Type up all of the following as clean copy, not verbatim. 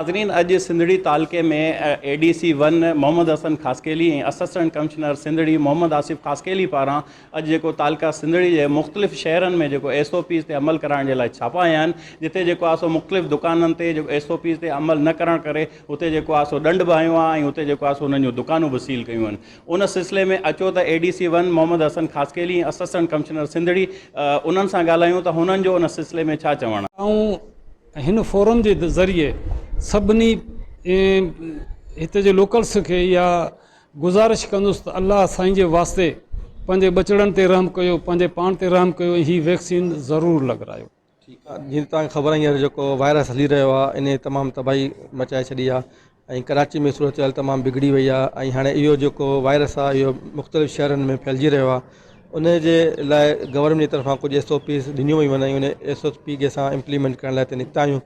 नाज़रीन, अॼु सिंधड़ी तालके में ADC-1 मोहम्मद हसन ख़ासकेली ऐं असिस्टेंट कमिश्नर सिंधड़ी मोहम्मद आसिफ़ ख़ासकेली पारां अॼु जेको तालका सिंधड़ी जे मुख़्तलिफ़ शहरनि में जेको SOPs ते अमल कराइण जे लाइ छापा आया आहिनि, जिते जेको आहे सो मुख़्तलिफ़ दुकाननि ते जेको SOPs ते अमल न करण करे हुते जेको आहे सो ॾंड बि हयो आहे ऐं हुते जेको आहे सो उन्हनि जूं दुकानूं बि सील कयूं आहिनि। उन सिलसिले में अचो त ADC-1 मोहम्मद हसन ख़ासकेली ऐं असिस्टेंट कमिश्नर सिंधड़ी उन्हनि सां ॻाल्हायूं त हुननि जो उन सिलसिले में छा चवणु ऐं हिन फोरम जे ज़रिए सभिनी हिते जे लोकल्स खे इहा गुज़ारिश कंदुसि त अलाह साईं जे वास्ते पंहिंजे बचड़नि ते रहम कयो, पंहिंजे पाण ते रहम कयो, हीअ वैक्सीन ज़रूरु लॻारायो। जीअं तव्हांखे ख़बर आहे हींअर जेको वायरस हली रहियो आहे इन तमामु तबाही मचाए छॾी आहे ऐं कराची में सूरत हाल तमामु बिगड़ी वई आहे ऐं हाणे इहो जेको वायरस आहे इहो मुख़्तलिफ़ शहरनि में फैलिजी रहियो आहे। उन जे लाइ गवर्नमेंट जी तरफ़ां कुझु SOPs ॾिनियूं वयूं आहिनि ऐं उन SOP खे असां इम्प्लीमेंट करण लाइ हिते निकिता आहियूं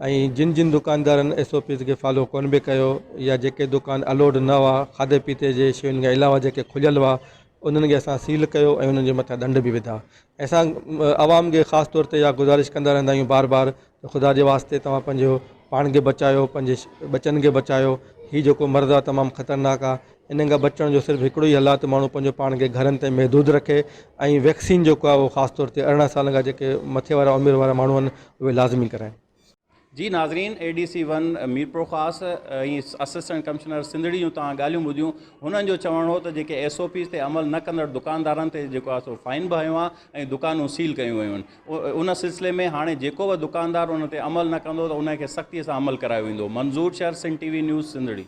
ऐं जिन दुकानदारनि SOPs खे फॉलो कोन बि कयो या जेके दुकान अलाउड न हुआ खाधे पीते जे शयुनि खां अलावा जेके खुलियल हुआ उन्हनि खे असां सील कयो ऐं उन्हनि जे मथां ॾंड बि विधा। असां आवाम खे ख़ासि तौर ते इहा गुज़ारिश कंदा रहंदा आहियूं बार बार त ख़ुदा जे वास्ते तव्हां पंहिंजो पाण खे बचायो, पंहिंजे बचनि खे बचायो। हीउ जेको मर्ज़ु आहे तमामु ख़तरनाक आहे। इन खां बचण जो सिर्फ़ु हिकिड़ो ई हल आहे त माण्हू पंहिंजो पाण खे घरनि ते महदूद रखे ऐं वैक्सीन जेको आहे उहो ख़ासि तौर ते 18 साल खां जेके मथे वारा उमिरि वारा माण्हू आहिनि उहे लाज़मी कराइनि। जी नाज़रीन, ADC-1 मीरपुर ख़ासि ऐं असिस्टेंट कमिश्नर सिंधड़ी जूं तव्हां ॻाल्हियूं ॿुधियूं। हुननि जो चवणु हो त जेके SOPs ते अमल न कंदड़ दुकानदारनि ते जेको आहे सो फाइन बि हयो आहे ऐं दुकानूं सील कयूं वयूं आहिनि। उन सिलसिले में हाणे जेको बि दुकानदार उन ते अमल न कंदो त उनखे सख़्तीअ सां अमल करायो वेंदो। मंज़ूर शहर, सिंध TV न्यूज़, सिंधड़ी।